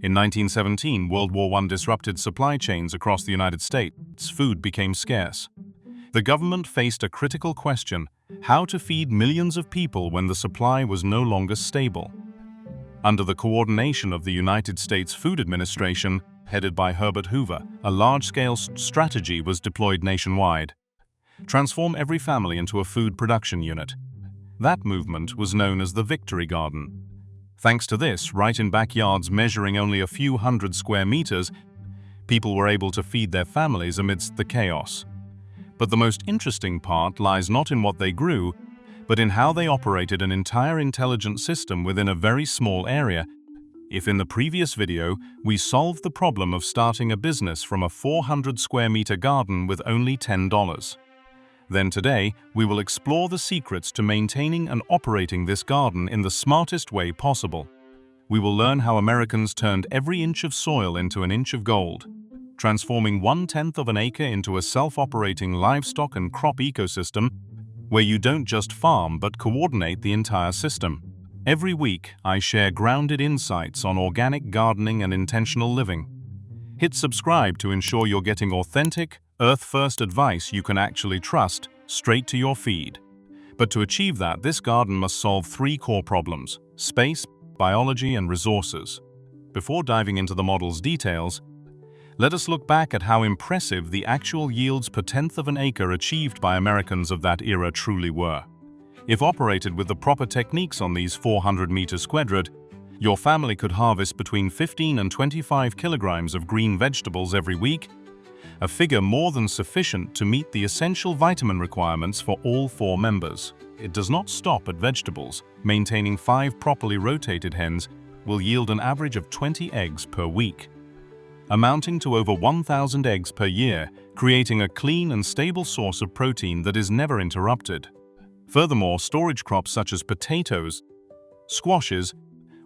In 1917, World War I disrupted supply chains across the United States. Food became scarce. The government faced a critical question: how to feed millions of people when the supply was no longer stable. Under the coordination of the United States Food Administration, headed by Herbert Hoover, a large-scale strategy was deployed nationwide. Transform every family into a food production unit. That movement was known as the Victory Garden. Thanks to this, right in backyards measuring only a few hundred square meters, people were able to feed their families amidst the chaos. But the most interesting part lies not in what they grew, but in how they operated an entire intelligent system within a very small area. If in the previous video, we solved the problem of starting a business from a 400 square meter garden with only $10. Then today, we will explore the secrets to maintaining and operating this garden in the smartest way possible. We will learn how Americans turned every inch of soil into an inch of gold, transforming 1/10 of an acre into a self-operating livestock and crop ecosystem where you don't just farm but coordinate the entire system. Every week, I share grounded insights on organic gardening and intentional living. Hit subscribe to ensure you're getting authentic, earth-first advice you can actually trust straight to your feed. But to achieve that, this garden must solve three core problems: space, biology, and resources. Before diving into the model's details, let us look back at how impressive the actual yields per tenth of an acre achieved by Americans of that era truly were. If operated with the proper techniques on these 400 meters squared, your family could harvest between 15 and 25 kilograms of green vegetables every week, a figure more than sufficient to meet the essential vitamin requirements for all 4 members. It does not stop at vegetables. Maintaining 5 properly rotated hens will yield an average of 20 eggs per week, amounting to over 1,000 eggs per year, creating a clean and stable source of protein that is never interrupted. Furthermore, storage crops such as potatoes, squashes,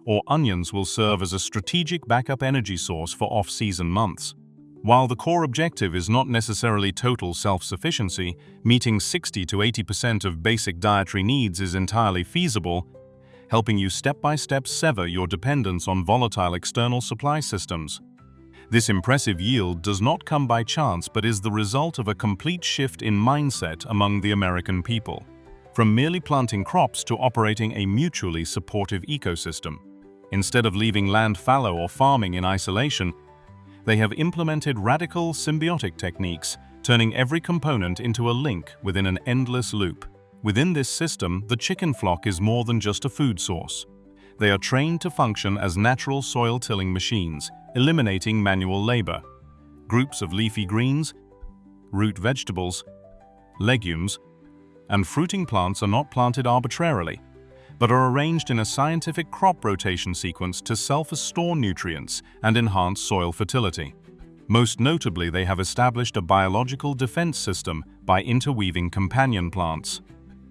or onions will serve as a strategic backup energy source for off-season months. While the core objective is not necessarily total self-sufficiency, meeting 60 to 80% of basic dietary needs is entirely feasible, helping you step-by-step sever your dependence on volatile external supply systems. This impressive yield does not come by chance but is the result of a complete shift in mindset among the American people, from merely planting crops to operating a mutually supportive ecosystem. Instead of leaving land fallow or farming in isolation, they have implemented radical symbiotic techniques, turning every component into a link within an endless loop. Within this system, the chicken flock is more than just a food source. They are trained to function as natural soil-tilling machines, eliminating manual labor. Groups of leafy greens, root vegetables, legumes, and fruiting plants are not planted arbitrarily, but are arranged in a scientific crop rotation sequence to self-store nutrients and enhance soil fertility. Most notably, they have established a biological defense system by interweaving companion plants.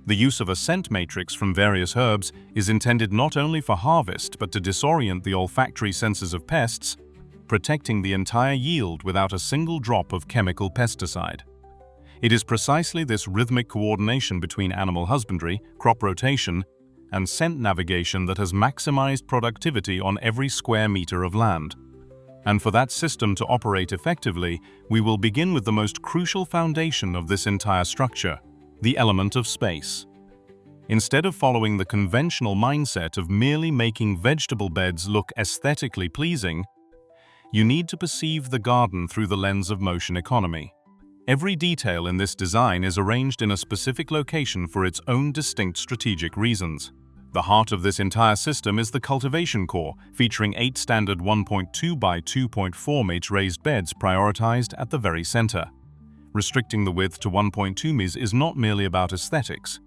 The use of a scent matrix from various herbs is intended not only for harvest but to disorient the olfactory senses of pests, protecting the entire yield without a single drop of chemical pesticide. It is precisely this rhythmic coordination between animal husbandry, crop rotation, and scent navigation that has maximized productivity on every square meter of land. And for that system to operate effectively, we will begin with the most crucial foundation of this entire structure: the element of space. Instead of following the conventional mindset of merely making vegetable beds look aesthetically pleasing, you need to perceive the garden through the lens of motion economy. Every detail in this design is arranged in a specific location for its own distinct strategic reasons. The heart of this entire system is the cultivation core, featuring 8 standard 1.2 by 2.4 meter raised beds prioritized at the very center. Restricting the width to 1.2 meters is not merely about aesthetics.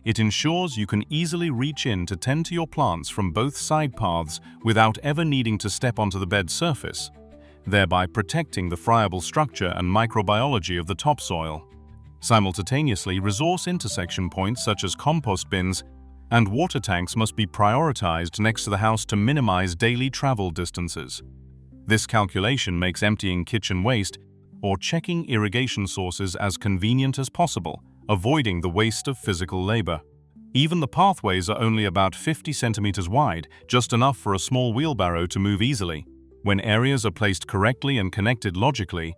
It ensures you can easily reach in to tend to your plants from both side paths without ever needing to step onto the bed surface, thereby protecting the friable structure and microbiology of the topsoil. Simultaneously, resource intersection points such as compost bins and water tanks must be prioritized next to the house to minimize daily travel distances. This calculation makes emptying kitchen waste or checking irrigation sources as convenient as possible, avoiding the waste of physical labor. Even the pathways are only about 50 centimeters wide, just enough for a small wheelbarrow to move easily. When areas are placed correctly and connected logically,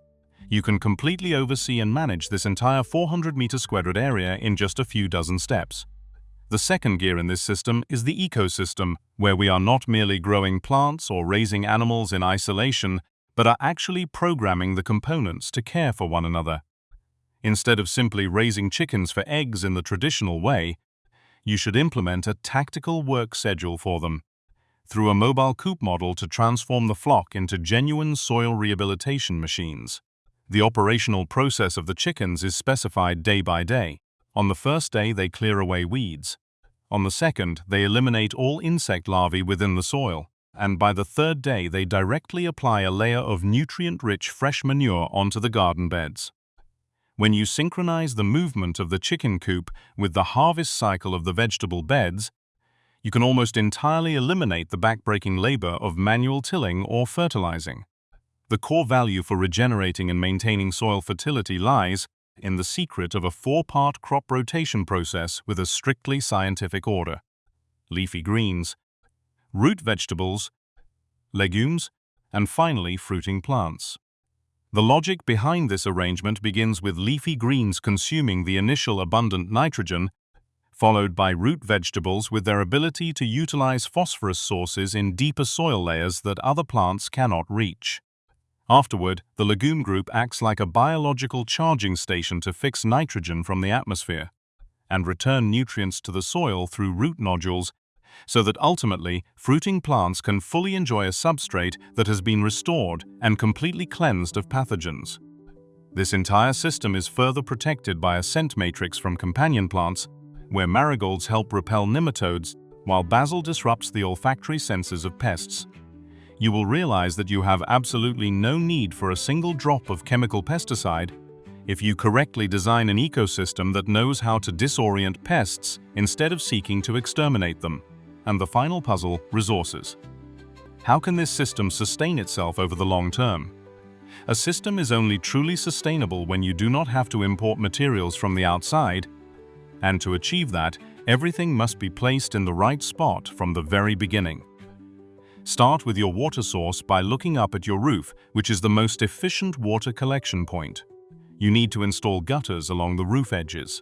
you can completely oversee and manage this entire 400-meter squared area in just a few dozen steps. The second gear in this system is the ecosystem, where we are not merely growing plants or raising animals in isolation, but are actually programming the components to care for one another. Instead of simply raising chickens for eggs in the traditional way, you should implement a tactical work schedule for them, through a mobile coop model to transform the flock into genuine soil rehabilitation machines. The operational process of the chickens is specified day by day. On the first day, they clear away weeds. On the second, they eliminate all insect larvae within the soil. And by the third day, they directly apply a layer of nutrient-rich fresh manure onto the garden beds. When you synchronize the movement of the chicken coop with the harvest cycle of the vegetable beds, you can almost entirely eliminate the backbreaking labor of manual tilling or fertilizing. The core value for regenerating and maintaining soil fertility lies in the secret of a 4-part crop rotation process with a strictly scientific order: leafy greens, root vegetables, legumes, and finally fruiting plants. The logic behind this arrangement begins with leafy greens consuming the initial abundant nitrogen, followed by root vegetables with their ability to utilize phosphorus sources in deeper soil layers that other plants cannot reach. Afterward, the legume group acts like a biological charging station to fix nitrogen from the atmosphere and return nutrients to the soil through root nodules, so that ultimately fruiting plants can fully enjoy a substrate that has been restored and completely cleansed of pathogens. This entire system is further protected by a scent matrix from companion plants, where marigolds help repel nematodes while basil disrupts the olfactory senses of pests. You will realize that you have absolutely no need for a single drop of chemical pesticide if you correctly design an ecosystem that knows how to disorient pests instead of seeking to exterminate them. And the final puzzle, resources. How can this system sustain itself over the long term? A system is only truly sustainable when you do not have to import materials from the outside, and to achieve that, everything must be placed in the right spot from the very beginning. Start with your water source by looking up at your roof, which is the most efficient water collection point. You need to install gutters along the roof edges.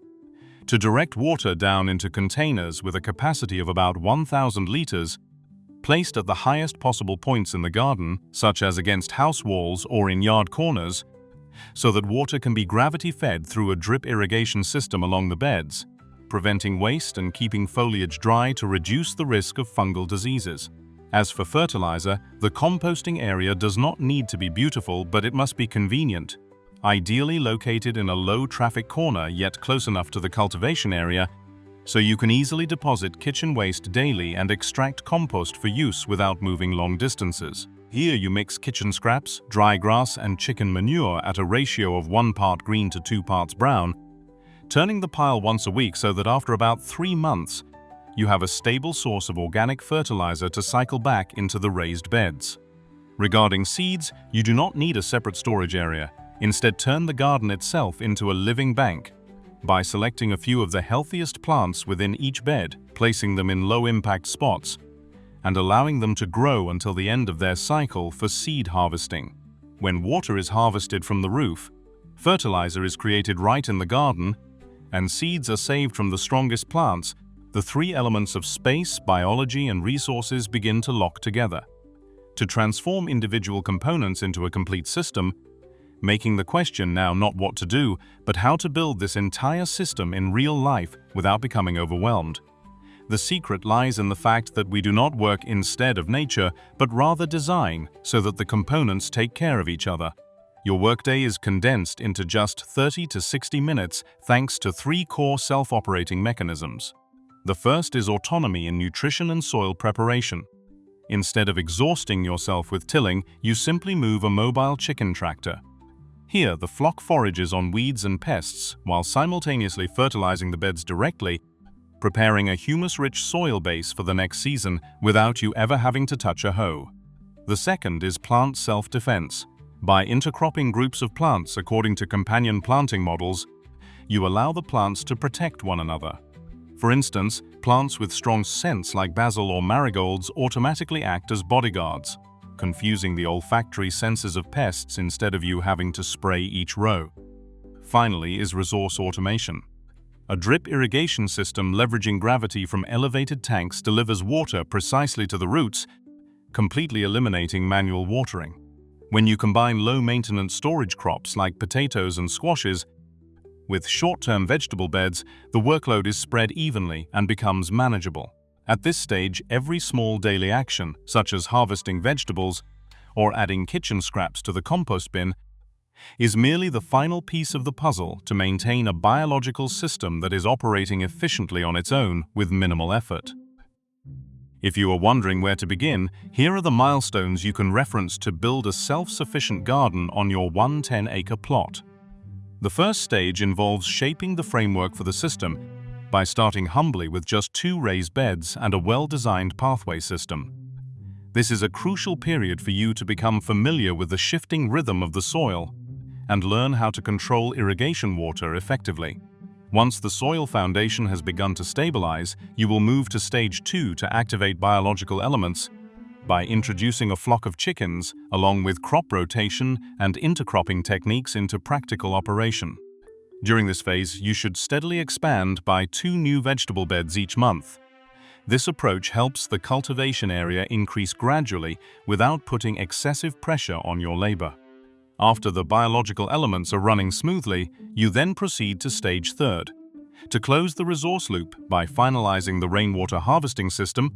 To direct water down into containers with a capacity of about 1,000 liters, placed at the highest possible points in the garden, such as against house walls or in yard corners, so that water can be gravity-fed through a drip irrigation system along the beds, preventing waste and keeping foliage dry to reduce the risk of fungal diseases. As for fertilizer, the composting area does not need to be beautiful, but it must be convenient. Ideally located in a low-traffic corner yet close enough to the cultivation area, so you can easily deposit kitchen waste daily and extract compost for use without moving long distances. Here you mix kitchen scraps, dry grass, and chicken manure at a ratio of 1 part green to 2 parts brown, turning the pile once a week so that after about 3 months, you have a stable source of organic fertilizer to cycle back into the raised beds. Regarding seeds, you do not need a separate storage area. Instead, turn the garden itself into a living bank by selecting a few of the healthiest plants within each bed, placing them in low-impact spots, and allowing them to grow until the end of their cycle for seed harvesting. When water is harvested from the roof, fertilizer is created right in the garden, and seeds are saved from the strongest plants. The 3 elements of space, biology, and resources begin to lock together to transform individual components into a complete system, making the question now not what to do, but how to build this entire system in real life without becoming overwhelmed. The secret lies in the fact that we do not work instead of nature, but rather design so that the components take care of each other. Your workday is condensed into just 30 to 60 minutes thanks to 3 core self-operating mechanisms. The first is autonomy in nutrition and soil preparation. Instead of exhausting yourself with tilling, you simply move a mobile chicken tractor. Here, the flock forages on weeds and pests while simultaneously fertilizing the beds directly, preparing a humus-rich soil base for the next season without you ever having to touch a hoe. The second is plant self-defense. By intercropping groups of plants according to companion planting models, you allow the plants to protect one another. For instance, plants with strong scents like basil or marigolds automatically act as bodyguards, confusing the olfactory senses of pests instead of you having to spray each row. Finally is resource automation. A drip irrigation system leveraging gravity from elevated tanks delivers water precisely to the roots, completely eliminating manual watering. When you combine low-maintenance storage crops like potatoes and squashes with short-term vegetable beds, the workload is spread evenly and becomes manageable. At this stage, every small daily action, such as harvesting vegetables or adding kitchen scraps to the compost bin, is merely the final piece of the puzzle to maintain a biological system that is operating efficiently on its own with minimal effort. If you are wondering where to begin, here are the milestones you can reference to build a self-sufficient garden on your 110-acre plot. The first stage involves shaping the framework for the system by starting humbly with just 2 raised beds and a well-designed pathway system. This is a crucial period for you to become familiar with the shifting rhythm of the soil and learn how to control irrigation water effectively. Once the soil foundation has begun to stabilize, you will move to stage 2 to activate biological elements by introducing a flock of chickens, along with crop rotation and intercropping techniques into practical operation. During this phase, you should steadily expand by 2 new vegetable beds each month. This approach helps the cultivation area increase gradually without putting excessive pressure on your labor. After the biological elements are running smoothly, you then proceed to stage 3, to close the resource loop by finalizing the rainwater harvesting system,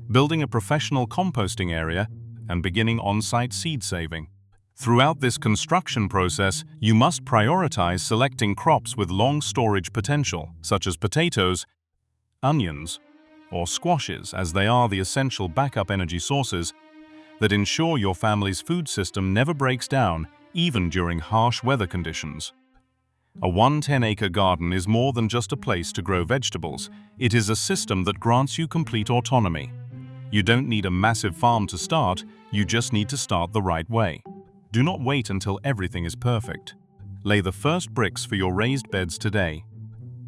building a professional composting area, and beginning on-site seed saving. Throughout this construction process, you must prioritize selecting crops with long storage potential, such as potatoes, onions, or squashes, as they are the essential backup energy sources that ensure your family's food system never breaks down, even during harsh weather conditions. A 110-acre garden is more than just a place to grow vegetables. It is a system that grants you complete autonomy. You don't need a massive farm to start, you just need to start the right way. Do not wait until everything is perfect. Lay the first bricks for your raised beds today.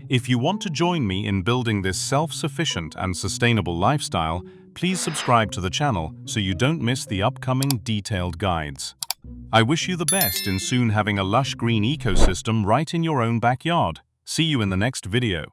If you want to join me in building this self-sufficient and sustainable lifestyle, please subscribe to the channel so you don't miss the upcoming detailed guides. I wish you the best in soon having a lush green ecosystem right in your own backyard. See you in the next video.